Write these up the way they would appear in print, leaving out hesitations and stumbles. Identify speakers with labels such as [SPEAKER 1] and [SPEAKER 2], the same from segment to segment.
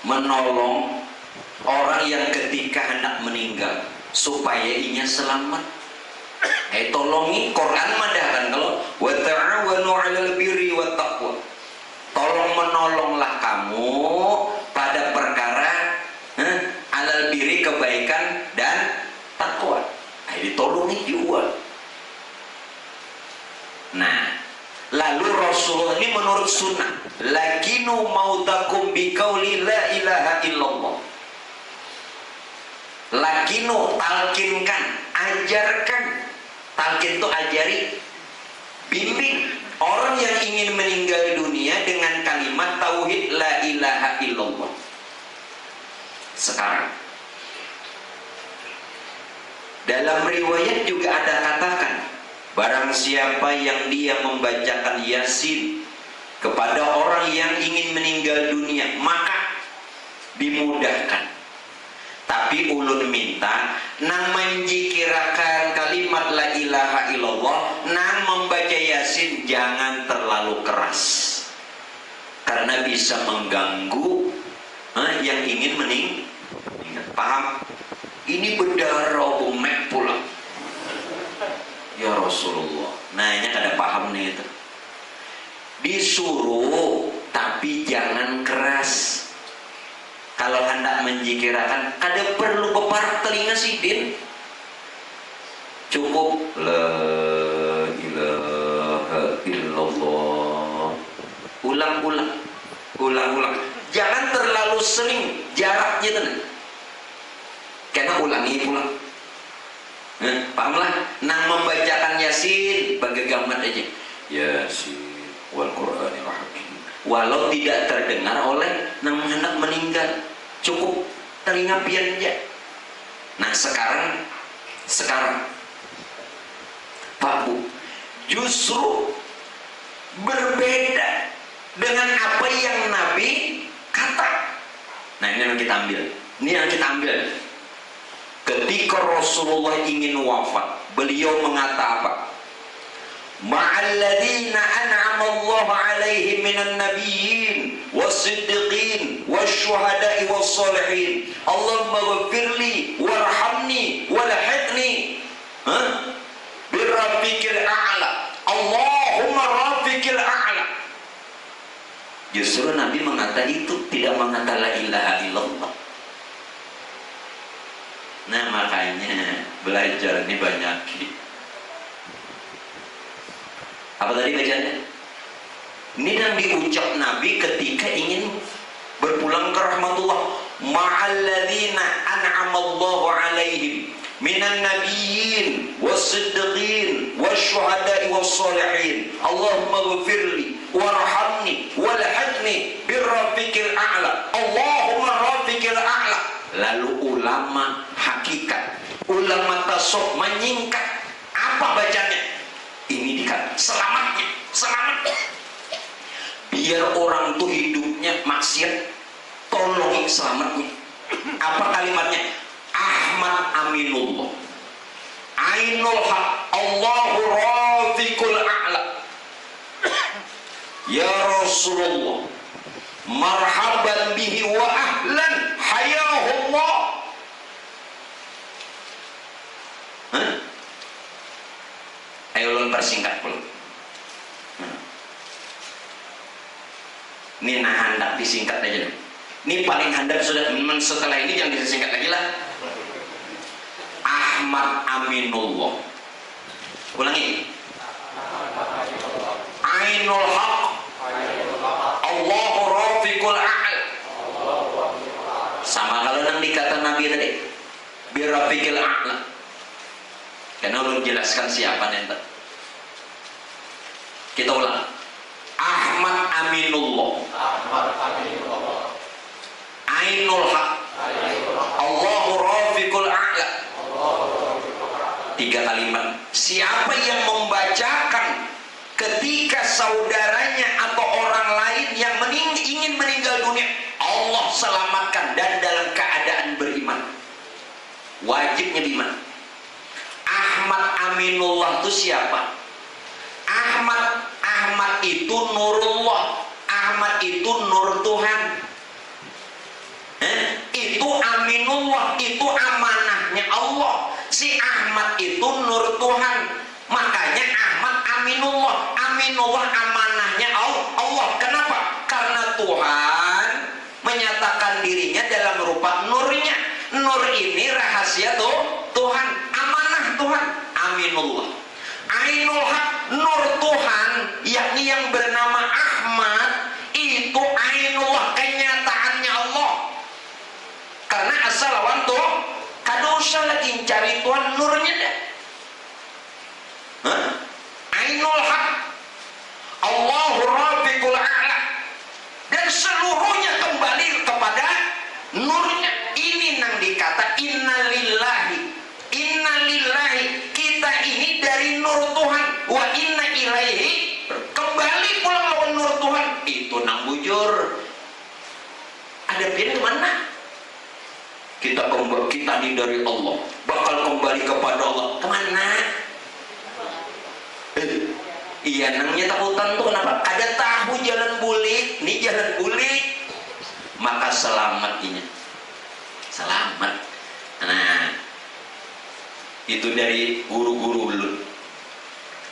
[SPEAKER 1] menolong orang yang ketika hendak meninggal supaya inya selamat. Tolongi, Quran madah kan kalau wa ta'awanu 'alal birri wat taqwa. Tolong menolonglah kamu pada perkara alal birri, kebaikan dan takwa. Ditolongi juga. Nah, lalu Rasulullah ini menurut sunnah, lakinu mautakum biqauli la ilaha illallah. Lakinu, talkinkan, ajarkan. Talkin itu ajari, bimbing orang yang ingin meninggal dunia dengan kalimat tauhid la ilaha illallah. Sekarang dalam riwayat juga ada katakan, barang siapa yang dia membacakan Yasin kepada orang yang ingin meninggal dunia, maka dimudahkan. Tapi ulun minta nang menjikirakan kalimat la ilaha illallah, nang membaca Yasin jangan terlalu keras, karena bisa mengganggu yang ingin meninggal. Paham? Ini berdarah bumek pula ya Rasulullah. Nah ini kada paham nih itu. Disuruh tapi jangan keras. Kalau hendak menjikirakan kada perlu beparak telinga sidin, cukup la ilaha illallah, ulang-ulang, jangan terlalu sering, jaraknya tenang, karena ulangi pulang. Pahamlah, nang membacakan Yasin bagi gamat aja, Yasin wal Qur'anil hakim, walau tidak terdengar oleh nang hendak meninggal, cukup telinga pian aja. Nah sekarang Pak Bu, justru berbeda dengan apa yang Nabi kata. Nah ini yang kita ambil. Ketika Rasulullah ingin wafat, beliau mengata apa? Ma'alladzina an'ama Allah 'alaihim minan nabiyyin was-siddiqin wasyuhada'i was-shalihin. Allahumma ghfirli warhamni walhaqni birrafiqil a'la. Allahumma rafiqil a'la. Justru Nabi mengata itu, tidak mengata la ilaha illallah. Nah makanya belajar ini banyak. Apa tadi bacanya? Ini yang diucap Nabi ketika ingin berpulang ke rahmatullah. Ma'alladzina an'amallahu 'alaihim minan nabiyyin was-siddiqin wasyuhada'i was-shalihin. Allahumma ghfirli warhamni walhaqni birrafiqil a'la. Allahumma rafiqil a'la. Lalu ulama hakikat, ulama tasawuf menyingkat. Apa bacanya? Ini dikatakan selamatnya. Biar orang tuh hidupnya maksiat, tolongin selamatnya. Apa kalimatnya? Ahmad Aminullah, Ainul Haq, Allahu Rafiqul A'la. Ya Rasulullah, marhaban bihi wa ahlan hayahullah. Ayo ulun persingkat pula. Ini nah hendak disingkat aja. Ini paling hendak sudah, setelah ini jangan disingkat lagi lah. Ahmad Aminullah. Ulangi. Ainul Haq, Allahu Rafiqul A'la. Sama kalau nang dikata Nabi tadi, Birafiqil A'la. Karena belum jelaskan siapa nanti. Kita ulang. Ahmad Aminullah, Ainul Haq, Allahu Rafiqul A'la. 3 kalimat. Siapa yang membacakan ketika saudaranya atau orang lain yang ingin meninggal dunia, Allah selamatkan dan dalam keadaan beriman. Wajibnya beriman. Ahmad Aminullah itu siapa? Ahmad itu nurullah. Ahmad itu nur Tuhan. Allah. Si Ahmad itu nur Tuhan, makanya Ahmad aminullah. Aminullah amanahnya Allah. Kenapa? Karena Tuhan menyatakan dirinya dalam rupa nurnya. Nur ini rahasia Tuhan, amanah Tuhan, aminullah. Ainul haq, nur Tuhan, yakni yang bernama Ahmad, itu ainullah, kenyataannya Allah. Karena asal lawan tuh kadosa lagi cari Tuhan nurnya deh. Ainul haq, Allahu Rafiqul A'la, dan seluruhnya kembali kepada nurnya. Ini nang dikata innalillahi, kita ini dari nur Tuhan, wa inna ilaihi, kembali pulang lawan nur Tuhan. Itu nang bujur ada pilihan kemana? Kita ini dari Allah, bakal kembali kepada Allah. Kemana? Iya nangnya takutan tuh kenapa? Ada tahu jalan bulik, nih jalan bulik, maka selamat ini. Selamat. Nah, itu dari guru-guru ulun.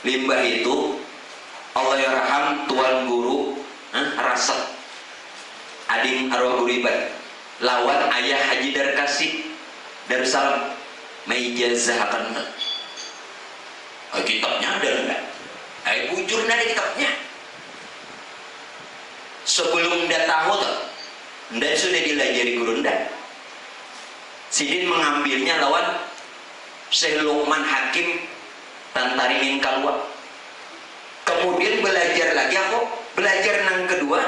[SPEAKER 1] Limbah itu Allah yarham tuan guru Rasad ading arwah guru ibad lawan ayah Haji Darkasi Darussalam meijazahkan kitabnya ada enggak? Bujur ada kitabnya. Sebelum ndak tahu tuh, ndak sudah dilajari guru ndak. Sidin mengambilnya lawan Syekh Luqman Hakim Tantaringin Kalwa. Kemudian belajar lagi, aku belajar nang kedua.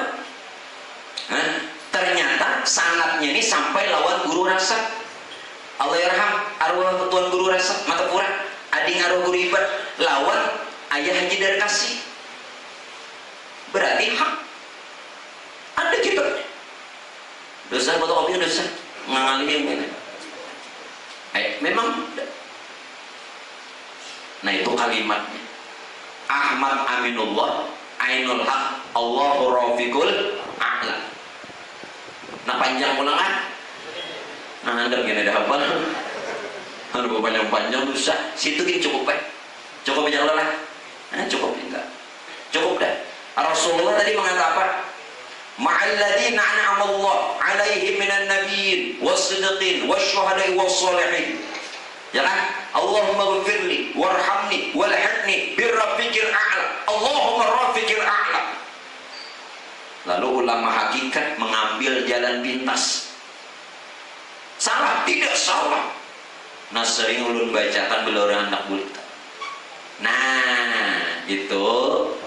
[SPEAKER 1] Ternyata sanatnya ini sampai lawan guru Rasad. Allah yarham arwah tuan guru Rasad Matapura ading arwah guru ibad lawan ayah Haji Darkasi. Berarti hak ada kitabnya. Dosa fotokopi dosa ngalih yang ini. Memang. Nah itu kalimatnya. Ahmad aminullah, ainul haq, Allahu Rafiqul A'la. Nah panjang ulangan. Nah anda gini ada apa? Ada panjang dosa. Situ gini cukup cukup aja lah. Cukup enggak? Cukup dah. Rasulullah tadi mengatakan apa? Ma'alladina an'amallahu alaihim minan nabiyyin was-siddiqin wasyuhada'i was-shalihin. Ya kan? Allahumma ghfirli warhamni walhaqni birrafiqil a'la. Allahumma rafiqil a'la. Lalu ulama hakikat mengambil jalan pintas. Salah? Tidak salah. Nah sering ulun bacakan beliau anak bulta. Nah itu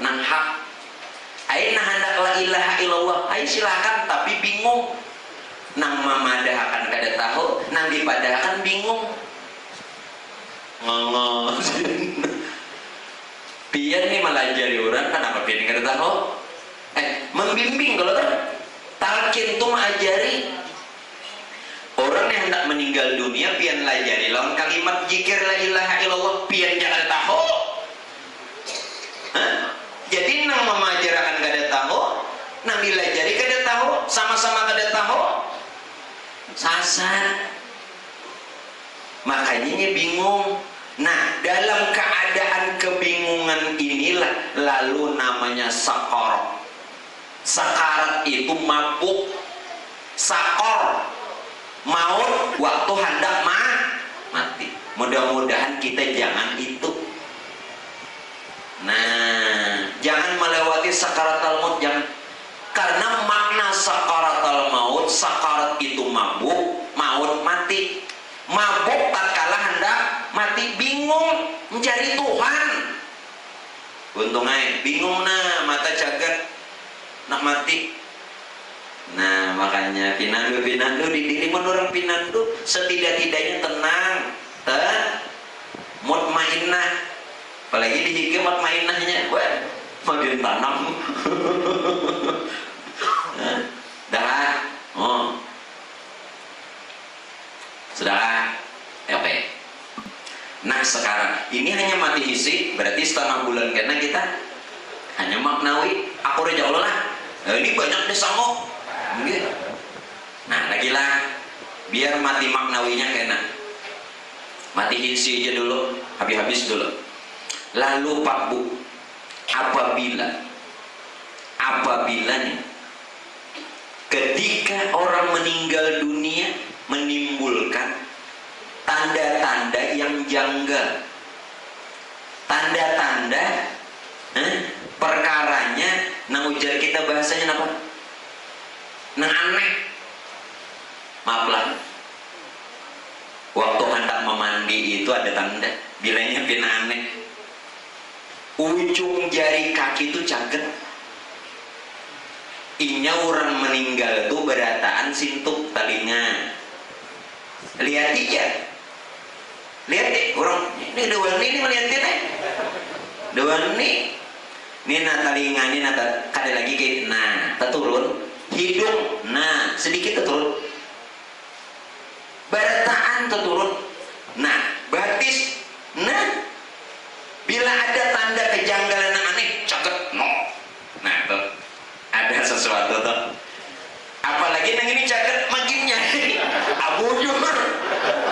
[SPEAKER 1] nang hak. Aina hendak la ilaha illallah, ayo silakan, tapi bingung. Nang mamadahkan kada tahu, nang dipadahkan bingung. Ngongos. Pian nih melajari orang, kenapa pian kada tahu? Membimbing kalau talqin itu mengajari. Orang yang hendak meninggal dunia pian lajari lawan kalimat zikir la ilaha illallah pian kada tahu. Jadi nang memajarkan kada tahu, nang dilajari kada tahu, sama-sama kada tahu, sasar. Makanya bingung. Nah, dalam keadaan kebingungan inilah lalu namanya sakarat. Sakarat itu mabuk. Sakor, maut waktu hendak mati. Mudah-mudahan kita jangan itu. Nah, jangan melewati sakaratul maut, jangan. Karena makna sakaratul maut, sakarat itu mabuk, maut mati. Mabuk tatkala hendak mati, bingung mencari Tuhan. Untung aja bingung mata jagat nak mati. Nah, makanya pinandu di diri menurut pinandu setidak-tidaknya tenang, mutmainnah. Apalagi di hikam mutmainnahnya, mau ditanam. Dah, sudah, oke. Nah sekarang ini hanya mati hisik, berarti setengah bulan karena kita hanya maknawi. Aku reja Allah lah. Ini banyak desangok. Nah lagi lah, biar mati maknawinya kena. Matiin si aja dulu, habis dulu. Lalu Pak Bu, apabila nih ketika orang meninggal dunia menimbulkan tanda-tanda yang janggal, tanda-tanda perkaranya nang ujar kita bahasanya apa? Nang aneh. Maaflah, waktu hendak memandi itu ada tanda bilangnya pina aneh. Ujung jari kaki itu caget. Inya orang meninggal itu berataan sintuk telinga. Lihat aja, lihat deh orang ini dewan ini melihatnya nih, dewan ini nah telinga ini nah kada lagi kayak nah terturun hidung nah sedikit terturun berataan terturun nah batis nah bila ada tanda kejanggalan yang aneh caget no nah tuh ada sesuatu tuh apalagi yang ini caget makinnya abujur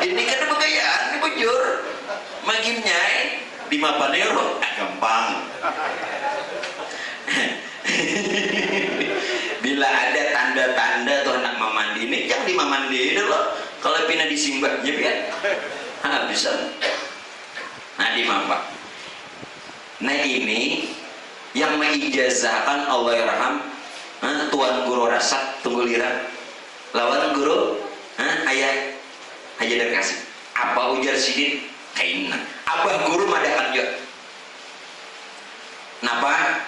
[SPEAKER 1] ini kan begayaan ini bujur makinnya di mapanero gampang. Bila ada tanda-tanda tuh anak mamandi ini jangan dimamandi dulu kalau pina disimbahnya biar bisa nah dimampak. Nah ini yang mengijazahkan Allah yarham Tuan Guru Rasad tunggu lira lawan guru ayah aja dan kasih apa ujar sidin kainan abah guru madakan juga napa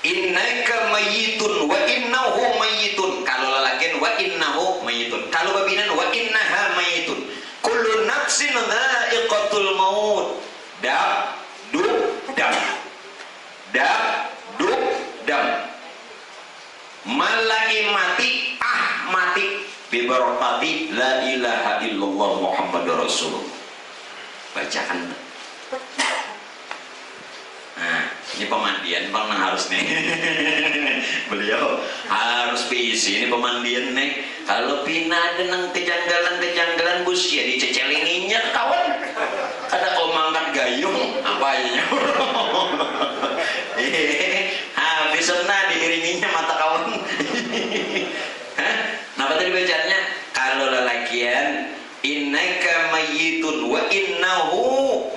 [SPEAKER 1] innaka mayyitun wa innahu mayyitun kalau lalakin wa innahu mayyitun kalau babinan wa innaha mayyitun kullu nafsin dha'iqatul maut dam duk dam malai mati mati bibarakati la ilaha illallah Muhammadur Rasulullah bacakan. Nah ini pemandian bang harus nih beliau harus PC ini pemandian nih kalau pina ada nang kejanggalan bus ya dicecelininya kawan ada kau mangkat gayung apa aja habis nah diiringinya mata kawan. Kenapa tadi bacanya kalau lelakian innaka mayyitun wa innahu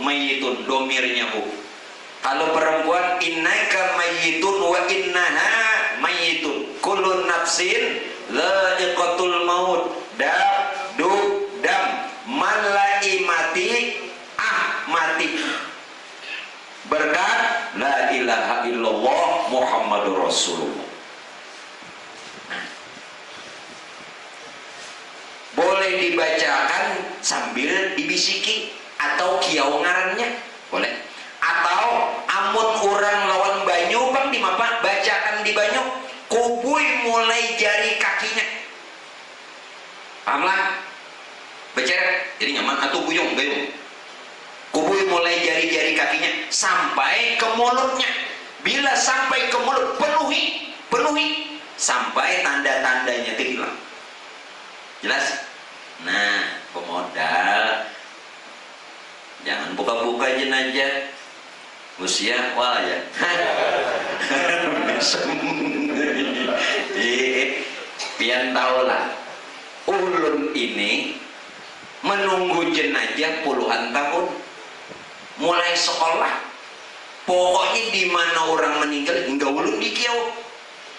[SPEAKER 1] mayyitun domirnya hu. Kalau perempuan innaka mayyitun wa innaha mayyitun kullu nafsin dha'iqatul maut dam malai mati mati berkat la ilaha illallah Muhammadur Rasulullah. Boleh dibacakan sambil dibisiki atau kiau ngarannya boleh atau amun orang lawan banyu bang di mapa bacakan di banyu kubui mulai jari kakinya paham beceret jadi nyaman atau guyung kubui mulai jari-jari kakinya sampai ke mulutnya bila sampai ke mulut penuhi sampai tanda-tandanya itu hilang. Jelas? Nah, pemodal jangan buka-buka jenazah usia wah ya pian tahulah ulun ini menunggu jenazah puluhan tahun mulai sekolah pokoknya di mana orang meninggal hingga ulun di kiau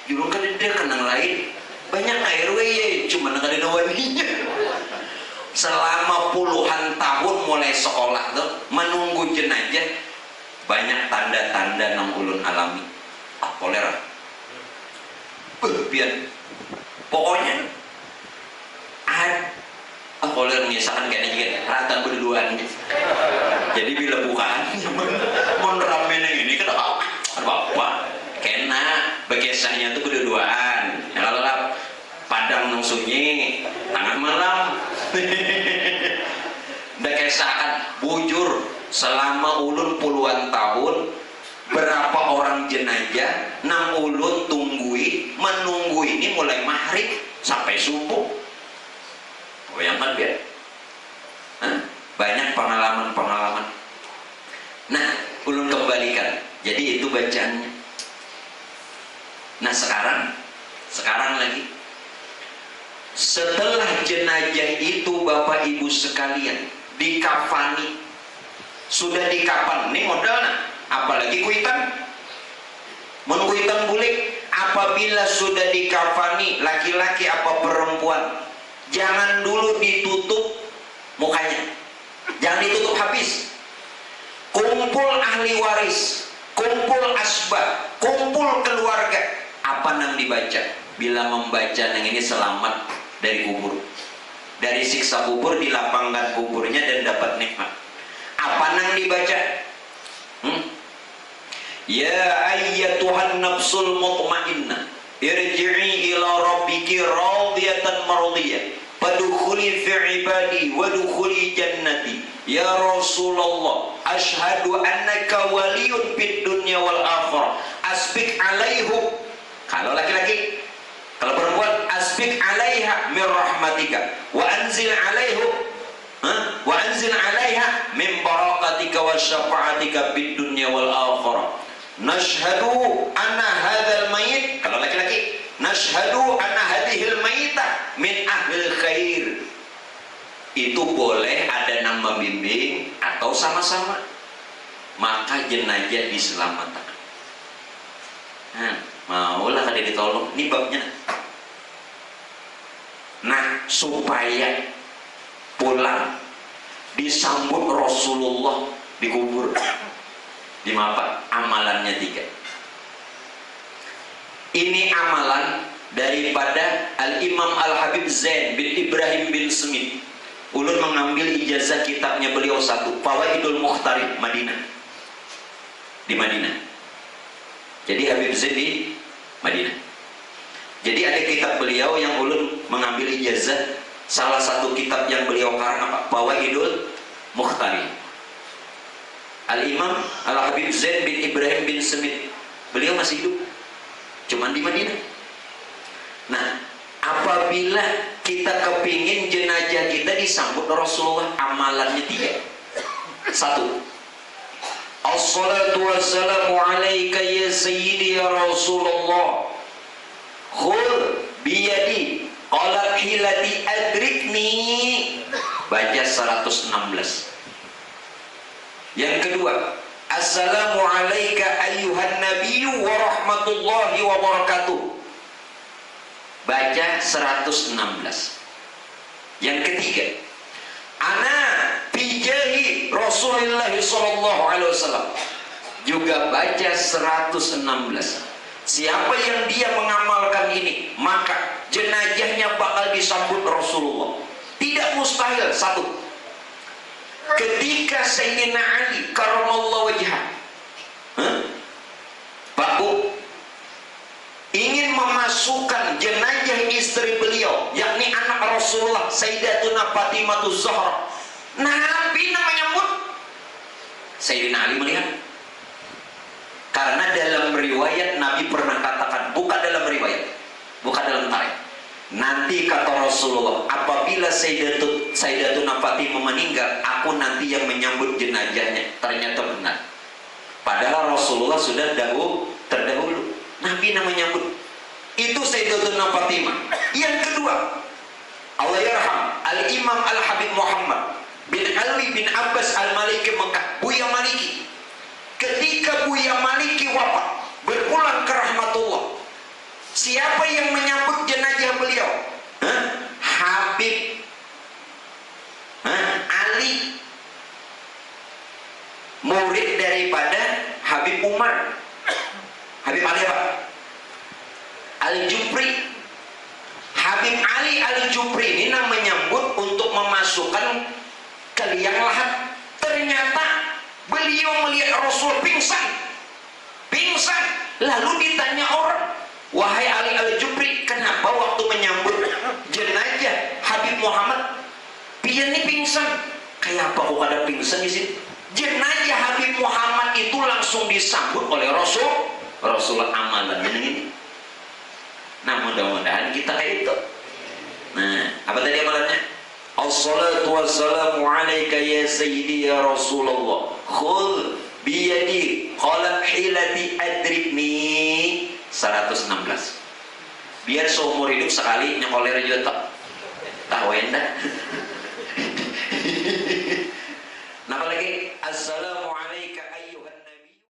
[SPEAKER 1] jurung kan dia kenang lain banyak RW ya cuma nggak ada waninya selama puluhan tahun mulai sekolah tuh menunggu jenazah banyak tanda-tanda nang ulun alami kolera biar pokoknya kolera misalkan kayaknya juga rata berduaan jadi bila bukaan mau ramen yang ini kenapa apa kena begesahnya tuh berduaan ya kalau padang nang sunyi tangan malam udah kesahkan bujur selama ulun puluhan tahun berapa orang jenazah nang ulun menunggu ini mulai maghrib sampai subuh bayangkan biar jenazah itu Bapak Ibu sekalian dikafani, sudah dikapan, ini modalnya, apalagi kuitan, menkuitan bulik. Apabila sudah dikafani laki-laki apa perempuan, jangan dulu ditutup mukanya, jangan ditutup habis. Kumpul ahli waris, kumpul asbab, kumpul keluarga. Apa yang dibaca? Bila membaca yang ini selamat dari kubur, dari siksa kubur, dilapangkan kuburnya dan dapat nikmat. Apa yang dibaca? Ya ayyatuhan nafsul mutmainnah, irji'i ila rabbiki radiyatan mardiyah, fadkhuli fi ibadi wadkhuli jannati. Ya Rasulullah, asyhadu annaka waliyun fid dunya wal akhirah, asbik alaihum. Kalau laki-laki, kalau perempuan, asbik alaiha min rahmatika wa anzil alaihum wa anzil alaiha min barakatika wa syafa'atika fid dunya wal akhirah. Nashhadu anna hadzal mayit, kalau laki-laki, nashhadu anna hadhil mayita min ahlil khair. Itu boleh ada nama bimbing atau sama-sama, maka jenazah diselamatkan. Nah, maulah kada ditolong, ini babnya. Nah, supaya pulang disambut Rasulullah di kubur, di mapa, amalannya 3. Ini amalan daripada Al-Imam Al-Habib Zain bin Ibrahim bin Smith. Ulun mengambil ijazah kitabnya beliau 1, Fawaidul Mukhtarib, Madinah, di Madinah. Jadi Habib Zain di Madinah. Jadi ada kitab beliau yang ulun mengambil ijazah, salah satu kitab yang beliau karang apa? Fawaidul Mukhtarib. Al-Imam Al-Habib Zain bin Ibrahim bin Smith, beliau masih hidup, cuman di Madinah. Nah, apabila kita kepingin jenazah kita disambut Rasulullah, amalannya 3. 1, Assalatu wassalamu alaika ya sayyidi ya Rasulullah, khul biyadi qala hilati adrikni, baca 116. Yang kedua, assalamu alaika ayyuhan nabiyyu wa rahmatullahi wa barakatuh, baca 116. Yang ketiga, ana bijahi Rasulullah sallallahu alaihi wasallam, juga baca 116. Siapa yang dia mengamalkan ini, maka jenazahnya bakal disambut Rasulullah. Tidak mustahil. 1, ketika Sayyidina Ali karamallahu wajhah, Pak Bu, ingin memasukkan jenazah istri beliau, yakni anak Rasulullah Sayyidatuna Fatimah Zahra, Nabi menyambut. Sayyidina Ali melihat, karena dalam riwayat Nabi pernah katakan, bukan dalam riwayat, bukan dalam tarikh, nanti kata Rasulullah, apabila Sayyidatuna Fatimah meninggal, aku nanti yang menyambut jenazahnya. Ternyata benar, padahal Rasulullah sudah terdahulu, Nabi namanya menyambut. Itu Sayyidatuna Fatimah. Yang kedua, Allah yarham Al-Imam Al-Habib Muhammad bin Ali bin Abbas Al-Maliki Mekah, Buya Maliki. Ketika Buya Maliki wafat, berpulang ke rahmatullah, siapa yang menyambut jenazah beliau? Habib Ali, murid daripada Habib Umar. Habib Ali apa? Al-Jufri. Habib Ali Al-Jufri ini menyambut untuk memasukkan ke liang lahat. Ternyata beliau melihat Rasul pingsan, lalu ditanya orang, wahai Ali Al-Jufri, kenapa waktu menyambut jenazah Habib Muhammad pian ini pingsan? Kayak apa kok ada pingsan di sini? Jenazah Habib Muhammad itu langsung disambut oleh Rasulullah. Amalan ini. Nah, mudah-mudahan kita kayak itu. Nah, apa tadi amalannya? Assalatu wassalamu alaika ya sayyidi ya Rasulullah, khul biyadi qala hilati adrikni, 116. Biar seumur hidup sekali nyekoler juga tak betah wenda